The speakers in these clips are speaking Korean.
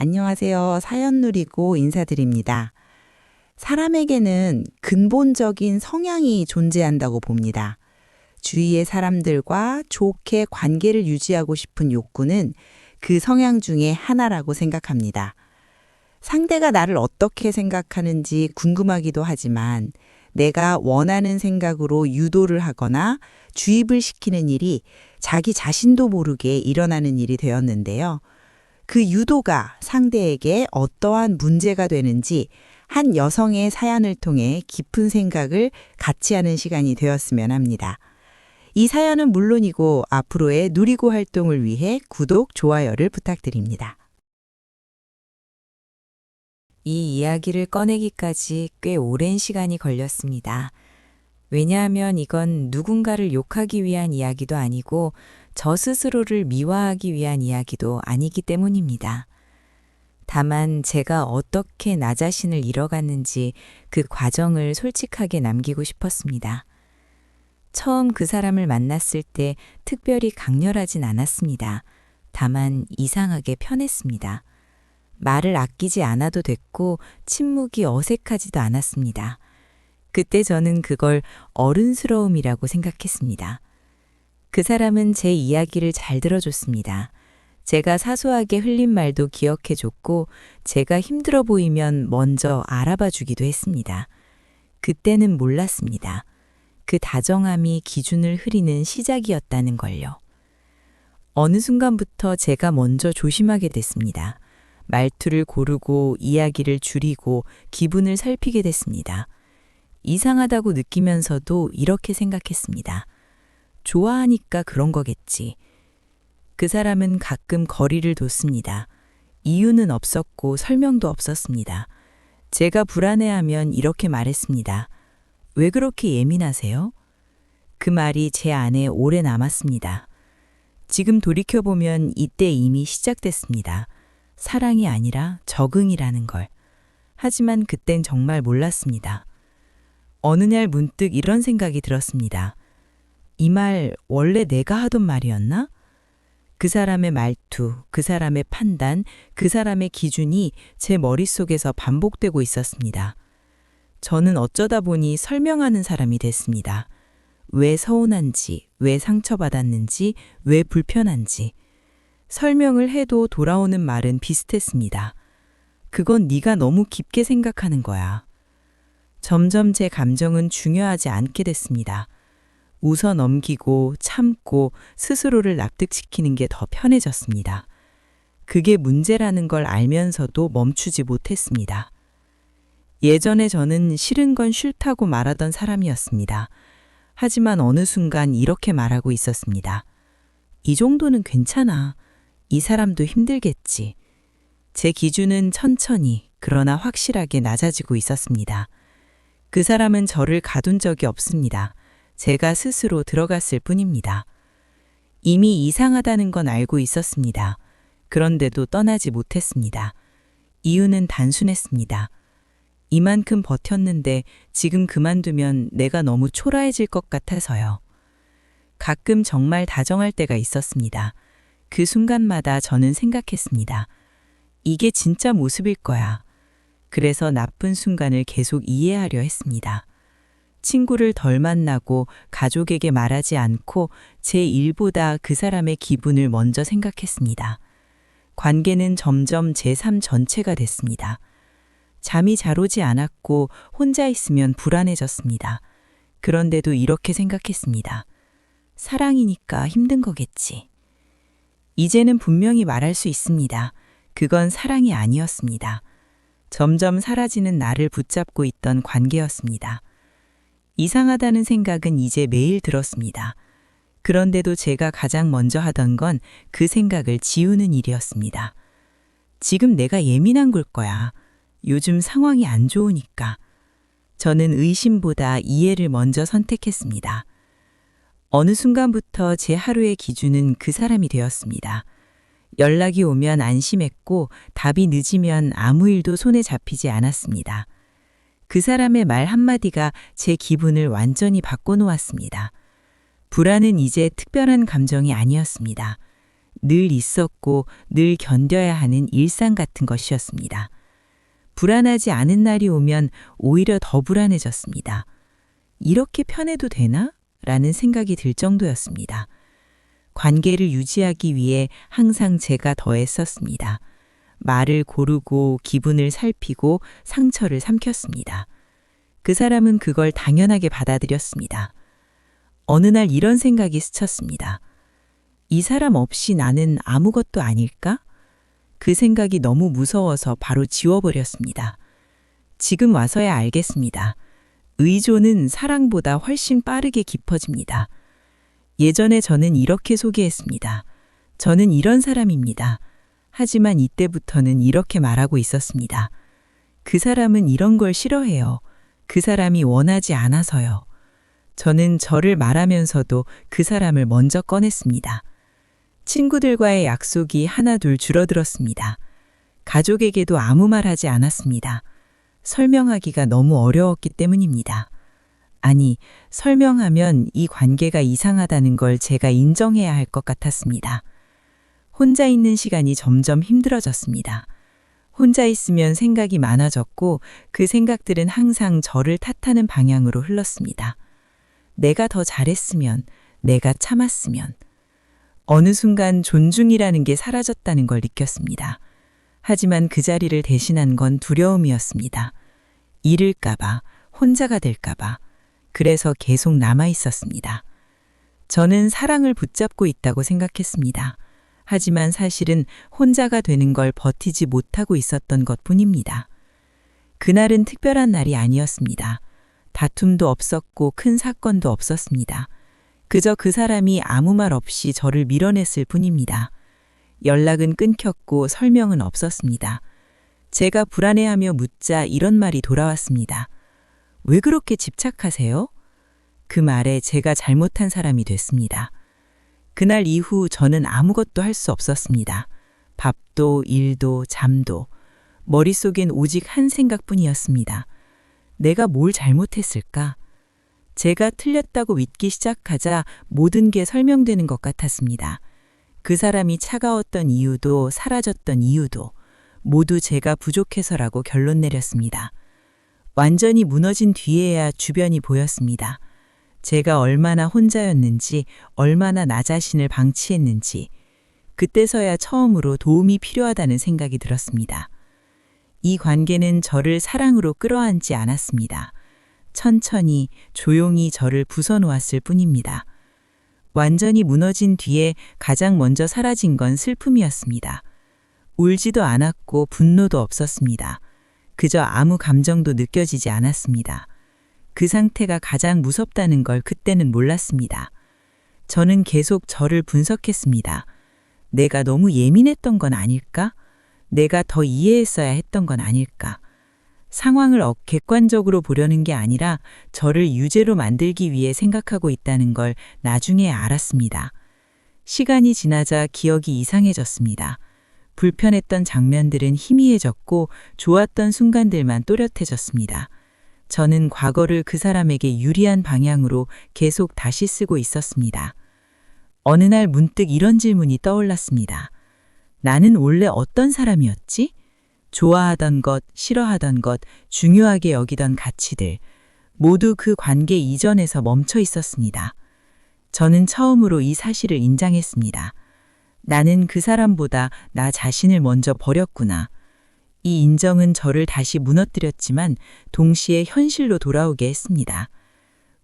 안녕하세요. 사연 누리고 인사드립니다. 사람에게는 근본적인 성향이 존재한다고 봅니다. 주위의 사람들과 좋게 관계를 유지하고 싶은 욕구는 그 성향 중에 하나라고 생각합니다. 상대가 나를 어떻게 생각하는지 궁금하기도 하지만 내가 원하는 생각으로 유도를 하거나 주입을 시키는 일이 자기 자신도 모르게 일어나는 일이 되었는데요. 그 유도가 상대에게 어떠한 문제가 되는지 한 여성의 사연을 통해 깊은 생각을 같이 하는 시간이 되었으면 합니다. 이 사연은 물론이고 앞으로의 누리고 활동을 위해 구독, 좋아요를 부탁드립니다. 이 이야기를 꺼내기까지 꽤 오랜 시간이 걸렸습니다. 왜냐하면 이건 누군가를 욕하기 위한 이야기도 아니고 저 스스로를 미화하기 위한 이야기도 아니기 때문입니다. 다만 제가 어떻게 나 자신을 잃어갔는지 그 과정을 솔직하게 남기고 싶었습니다. 처음 그 사람을 만났을 때 특별히 강렬하진 않았습니다. 다만 이상하게 편했습니다. 말을 아끼지 않아도 됐고 침묵이 어색하지도 않았습니다. 그때 저는 그걸 어른스러움이라고 생각했습니다. 그 사람은 제 이야기를 잘 들어줬습니다. 제가 사소하게 흘린 말도 기억해줬고 제가 힘들어 보이면 먼저 알아봐 주기도 했습니다. 그때는 몰랐습니다. 그 다정함이 기준을 흐리는 시작이었다는 걸요. 어느 순간부터 제가 먼저 조심하게 됐습니다. 말투를 고르고 이야기를 줄이고 기분을 살피게 됐습니다. 이상하다고 느끼면서도 이렇게 생각했습니다. 좋아하니까 그런 거겠지. 그 사람은 가끔 거리를 뒀습니다. 이유는 없었고 설명도 없었습니다. 제가 불안해하면 이렇게 말했습니다. 왜 그렇게 예민하세요? 그 말이 제 안에 오래 남았습니다. 지금 돌이켜보면 이때 이미 시작됐습니다. 사랑이 아니라 적응이라는 걸. 하지만 그땐 정말 몰랐습니다. 어느 날 문득 이런 생각이 들었습니다. 이 말 원래 내가 하던 말이었나? 그 사람의 말투, 그 사람의 판단, 그 사람의 기준이 제 머릿속에서 반복되고 있었습니다. 저는 어쩌다 보니 설명하는 사람이 됐습니다. 왜 서운한지, 왜 상처받았는지, 왜 불편한지. 설명을 해도 돌아오는 말은 비슷했습니다. 그건 네가 너무 깊게 생각하는 거야. 점점 제 감정은 중요하지 않게 됐습니다. 웃어 넘기고 참고 스스로를 납득시키는 게 더 편해졌습니다. 그게 문제라는 걸 알면서도 멈추지 못했습니다. 예전에 저는 싫은 건 싫다고 말하던 사람이었습니다. 하지만 어느 순간 이렇게 말하고 있었습니다. 이 정도는 괜찮아. 이 사람도 힘들겠지. 제 기준은 천천히 그러나 확실하게 낮아지고 있었습니다. 그 사람은 저를 가둔 적이 없습니다. 제가 스스로 들어갔을 뿐입니다. 이미 이상하다는 건 알고 있었습니다. 그런데도 떠나지 못했습니다. 이유는 단순했습니다. 이만큼 버텼는데 지금 그만두면 내가 너무 초라해질 것 같아서요. 가끔 정말 다정할 때가 있었습니다. 그 순간마다 저는 생각했습니다. 이게 진짜 모습일 거야. 그래서 나쁜 순간을 계속 이해하려 했습니다. 친구를 덜 만나고 가족에게 말하지 않고 제 일보다 그 사람의 기분을 먼저 생각했습니다. 관계는 점점 제 삶 전체가 됐습니다. 잠이 잘 오지 않았고 혼자 있으면 불안해졌습니다. 그런데도 이렇게 생각했습니다. 사랑이니까 힘든 거겠지. 이제는 분명히 말할 수 있습니다. 그건 사랑이 아니었습니다. 점점 사라지는 나를 붙잡고 있던 관계였습니다. 이상하다는 생각은 이제 매일 들었습니다. 그런데도 제가 가장 먼저 하던 건 그 생각을 지우는 일이었습니다. 지금 내가 예민한 걸 거야. 요즘 상황이 안 좋으니까. 저는 의심보다 이해를 먼저 선택했습니다. 어느 순간부터 제 하루의 기준은 그 사람이 되었습니다. 연락이 오면 안심했고 답이 늦으면 아무 일도 손에 잡히지 않았습니다. 그 사람의 말 한마디가 제 기분을 완전히 바꿔놓았습니다. 불안은 이제 특별한 감정이 아니었습니다. 늘 있었고 늘 견뎌야 하는 일상 같은 것이었습니다. 불안하지 않은 날이 오면 오히려 더 불안해졌습니다. 이렇게 편해도 되나? 라는 생각이 들 정도였습니다. 관계를 유지하기 위해 항상 제가 더 애썼습니다. 말을 고르고 기분을 살피고 상처를 삼켰습니다. 그 사람은 그걸 당연하게 받아들였습니다. 어느 날 이런 생각이 스쳤습니다. 이 사람 없이 나는 아무것도 아닐까? 그 생각이 너무 무서워서 바로 지워버렸습니다. 지금 와서야 알겠습니다. 의존은 사랑보다 훨씬 빠르게 깊어집니다. 예전에 저는 이렇게 소개했습니다. 저는 이런 사람입니다. 하지만 이때부터는 이렇게 말하고 있었습니다. 그 사람은 이런 걸 싫어해요. 그 사람이 원하지 않아서요. 저는 저를 말하면서도 그 사람을 먼저 꺼냈습니다. 친구들과의 약속이 하나둘 줄어들었습니다. 가족에게도 아무 말 하지 않았습니다. 설명하기가 너무 어려웠기 때문입니다. 아니, 설명하면 이 관계가 이상하다는 걸 제가 인정해야 할 것 같았습니다. 혼자 있는 시간이 점점 힘들어졌습니다. 혼자 있으면 생각이 많아졌고 그 생각들은 항상 저를 탓하는 방향으로 흘렀습니다. 내가 더 잘했으면, 내가 참았으면. 어느 순간 존중이라는 게 사라졌다는 걸 느꼈습니다. 하지만 그 자리를 대신한 건 두려움이었습니다. 잃을까봐, 혼자가 될까봐. 그래서 계속 남아 있었습니다. 저는 사랑을 붙잡고 있다고 생각했습니다. 하지만 사실은 혼자가 되는 걸 버티지 못하고 있었던 것뿐입니다. 그날은 특별한 날이 아니었습니다. 다툼도 없었고 큰 사건도 없었습니다. 그저 그 사람이 아무 말 없이 저를 밀어냈을 뿐입니다. 연락은 끊겼고 설명은 없었습니다. 제가 불안해하며 묻자 이런 말이 돌아왔습니다. 왜 그렇게 집착하세요? 그 말에 제가 잘못한 사람이 됐습니다. 그날 이후 저는 아무것도 할 수 없었습니다. 밥도 일도 잠도 머릿속엔 오직 한 생각뿐이었습니다. 내가 뭘 잘못했을까? 제가 틀렸다고 믿기 시작하자 모든 게 설명되는 것 같았습니다. 그 사람이 차가웠던 이유도 사라졌던 이유도 모두 제가 부족해서라고 결론 내렸습니다. 완전히 무너진 뒤에야 주변이 보였습니다. 제가 얼마나 혼자였는지, 얼마나 나 자신을 방치했는지, 그때서야 처음으로 도움이 필요하다는 생각이 들었습니다. 이 관계는 저를 사랑으로 끌어안지 않았습니다. 천천히, 조용히 저를 부숴놓았을 뿐입니다. 완전히 무너진 뒤에 가장 먼저 사라진 건 슬픔이었습니다. 울지도 않았고 분노도 없었습니다. 그저 아무 감정도 느껴지지 않았습니다. 그 상태가 가장 무섭다는 걸 그때는 몰랐습니다. 저는 계속 저를 분석했습니다. 내가 너무 예민했던 건 아닐까? 내가 더 이해했어야 했던 건 아닐까? 상황을 객관적으로 보려는 게 아니라 저를 유죄로 만들기 위해 생각하고 있다는 걸 나중에 알았습니다. 시간이 지나자 기억이 이상해졌습니다. 불편했던 장면들은 희미해졌고 좋았던 순간들만 또렷해졌습니다. 저는 과거를 그 사람에게 유리한 방향으로 계속 다시 쓰고 있었습니다. 어느 날 문득 이런 질문이 떠올랐습니다. 나는 원래 어떤 사람이었지? 좋아하던 것, 싫어하던 것, 중요하게 여기던 가치들, 모두 그 관계 이전에서 멈춰 있었습니다. 저는 처음으로 이 사실을 인정했습니다. 나는 그 사람보다 나 자신을 먼저 버렸구나. 이 인정은 저를 다시 무너뜨렸지만 동시에 현실로 돌아오게 했습니다.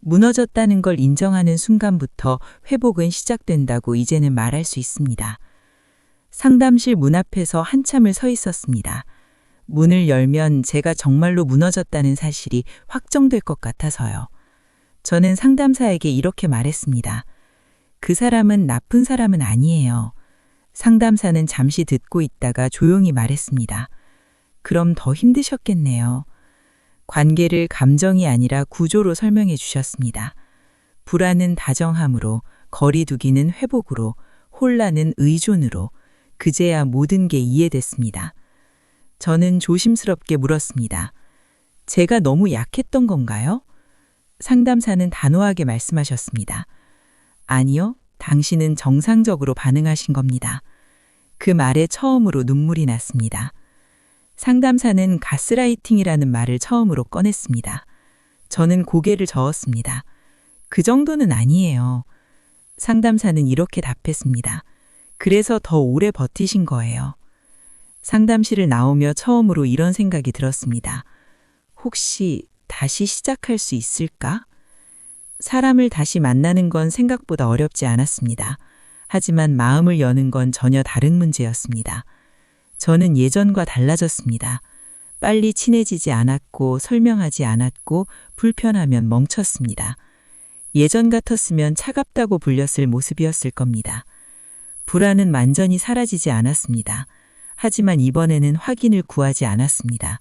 무너졌다는 걸 인정하는 순간부터 회복은 시작된다고 이제는 말할 수 있습니다. 상담실 문 앞에서 한참을 서 있었습니다. 문을 열면 제가 정말로 무너졌다는 사실이 확정될 것 같아서요. 저는 상담사에게 이렇게 말했습니다. 그 사람은 나쁜 사람은 아니에요. 상담사는 잠시 듣고 있다가 조용히 말했습니다. 그럼 더 힘드셨겠네요. 관계를 감정이 아니라 구조로 설명해 주셨습니다. 불안은 다정함으로, 거리두기는 회복으로, 혼란은 의존으로, 그제야 모든 게 이해됐습니다. 저는 조심스럽게 물었습니다. 제가 너무 약했던 건가요? 상담사는 단호하게 말씀하셨습니다. 아니요, 당신은 정상적으로 반응하신 겁니다. 그 말에 처음으로 눈물이 났습니다. 상담사는 가스라이팅이라는 말을 처음으로 꺼냈습니다. 저는 고개를 저었습니다. 그 정도는 아니에요. 상담사는 이렇게 답했습니다. 그래서 더 오래 버티신 거예요. 상담실을 나오며 처음으로 이런 생각이 들었습니다. 혹시 다시 시작할 수 있을까? 사람을 다시 만나는 건 생각보다 어렵지 않았습니다. 하지만 마음을 여는 건 전혀 다른 문제였습니다. 저는 예전과 달라졌습니다. 빨리 친해지지 않았고 설명하지 않았고 불편하면 멈췄습니다. 예전 같았으면 차갑다고 불렸을 모습이었을 겁니다. 불안은 완전히 사라지지 않았습니다. 하지만 이번에는 확인을 구하지 않았습니다.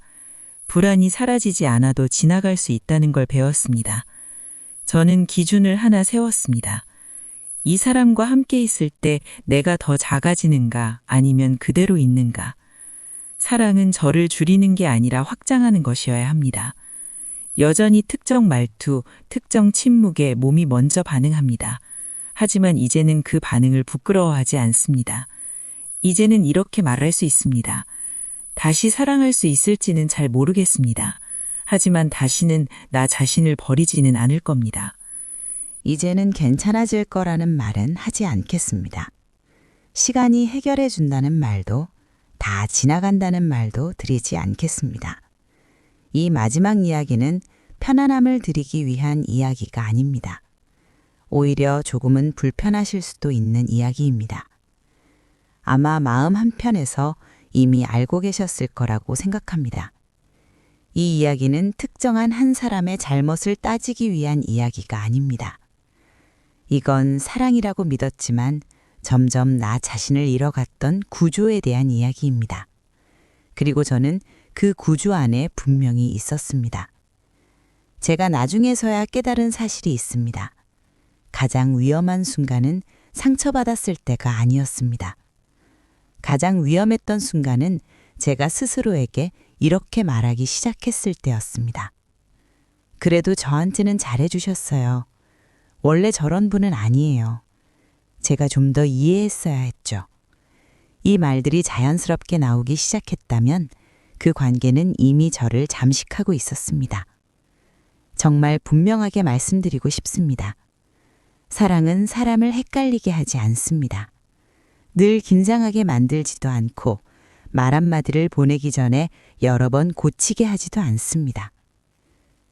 불안이 사라지지 않아도 지나갈 수 있다는 걸 배웠습니다. 저는 기준을 하나 세웠습니다. 이 사람과 함께 있을 때 내가 더 작아지는가 아니면 그대로 있는가. 사랑은 저를 줄이는 게 아니라 확장하는 것이어야 합니다. 여전히 특정 말투, 특정 침묵에 몸이 먼저 반응합니다. 하지만 이제는 그 반응을 부끄러워하지 않습니다. 이제는 이렇게 말할 수 있습니다. 다시 사랑할 수 있을지는 잘 모르겠습니다. 하지만 다시는 나 자신을 버리지는 않을 겁니다. 이제는 괜찮아질 거라는 말은 하지 않겠습니다. 시간이 해결해 준다는 말도, 다 지나간다는 말도 드리지 않겠습니다. 이 마지막 이야기는 편안함을 드리기 위한 이야기가 아닙니다. 오히려 조금은 불편하실 수도 있는 이야기입니다. 아마 마음 한편에서 이미 알고 계셨을 거라고 생각합니다. 이 이야기는 특정한 한 사람의 잘못을 따지기 위한 이야기가 아닙니다. 이건 사랑이라고 믿었지만 점점 나 자신을 잃어갔던 구조에 대한 이야기입니다. 그리고 저는 그 구조 안에 분명히 있었습니다. 제가 나중에서야 깨달은 사실이 있습니다. 가장 위험한 순간은 상처받았을 때가 아니었습니다. 가장 위험했던 순간은 제가 스스로에게 이렇게 말하기 시작했을 때였습니다. 그래도 저한테는 잘해주셨어요. 원래 저런 분은 아니에요. 제가 좀 더 이해했어야 했죠. 이 말들이 자연스럽게 나오기 시작했다면 그 관계는 이미 저를 잠식하고 있었습니다. 정말 분명하게 말씀드리고 싶습니다. 사랑은 사람을 헷갈리게 하지 않습니다. 늘 긴장하게 만들지도 않고 말 한마디를 보내기 전에 여러 번 고치게 하지도 않습니다.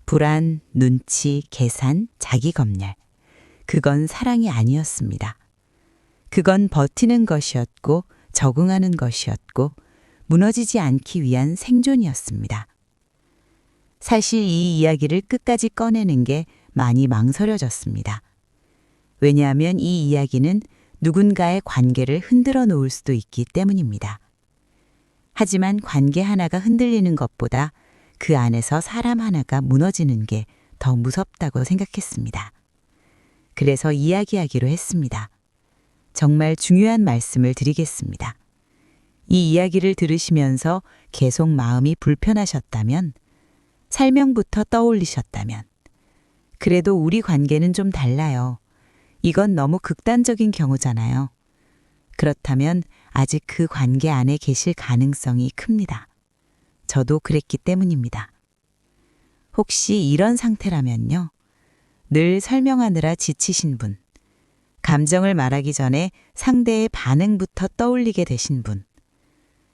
불안, 눈치, 계산, 자기 검열. 그건 사랑이 아니었습니다. 그건 버티는 것이었고 적응하는 것이었고 무너지지 않기 위한 생존이었습니다. 사실 이 이야기를 끝까지 꺼내는 게 많이 망설여졌습니다. 왜냐하면 이 이야기는 누군가의 관계를 흔들어 놓을 수도 있기 때문입니다. 하지만 관계 하나가 흔들리는 것보다 그 안에서 사람 하나가 무너지는 게 더 무섭다고 생각했습니다. 그래서 이야기하기로 했습니다. 정말 중요한 말씀을 드리겠습니다. 이 이야기를 들으시면서 계속 마음이 불편하셨다면, 설명부터 떠올리셨다면, 그래도 우리 관계는 좀 달라요. 이건 너무 극단적인 경우잖아요. 그렇다면 아직 그 관계 안에 계실 가능성이 큽니다. 저도 그랬기 때문입니다. 혹시 이런 상태라면요. 늘 설명하느라 지치신 분, 감정을 말하기 전에 상대의 반응부터 떠올리게 되신 분,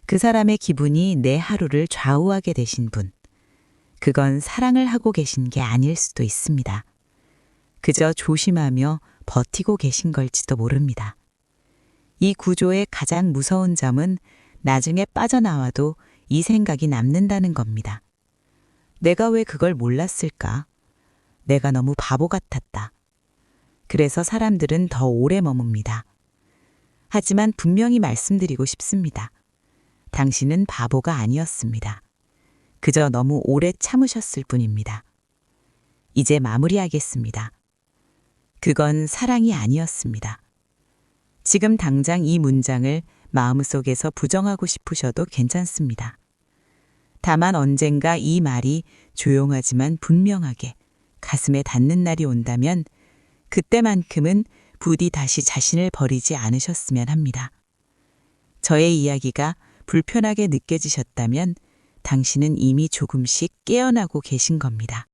그 사람의 기분이 내 하루를 좌우하게 되신 분, 그건 사랑을 하고 계신 게 아닐 수도 있습니다. 그저 조심하며 버티고 계신 걸지도 모릅니다. 이 구조의 가장 무서운 점은 나중에 빠져나와도 이 생각이 남는다는 겁니다. 내가 왜 그걸 몰랐을까? 내가 너무 바보 같았다. 그래서 사람들은 더 오래 머뭅니다. 하지만 분명히 말씀드리고 싶습니다. 당신은 바보가 아니었습니다. 그저 너무 오래 참으셨을 뿐입니다. 이제 마무리하겠습니다. 그건 사랑이 아니었습니다. 지금 당장 이 문장을 마음속에서 부정하고 싶으셔도 괜찮습니다. 다만 언젠가 이 말이 조용하지만 분명하게 가슴에 닿는 날이 온다면 그때만큼은 부디 다시 자신을 버리지 않으셨으면 합니다. 저의 이야기가 불편하게 느껴지셨다면 당신은 이미 조금씩 깨어나고 계신 겁니다.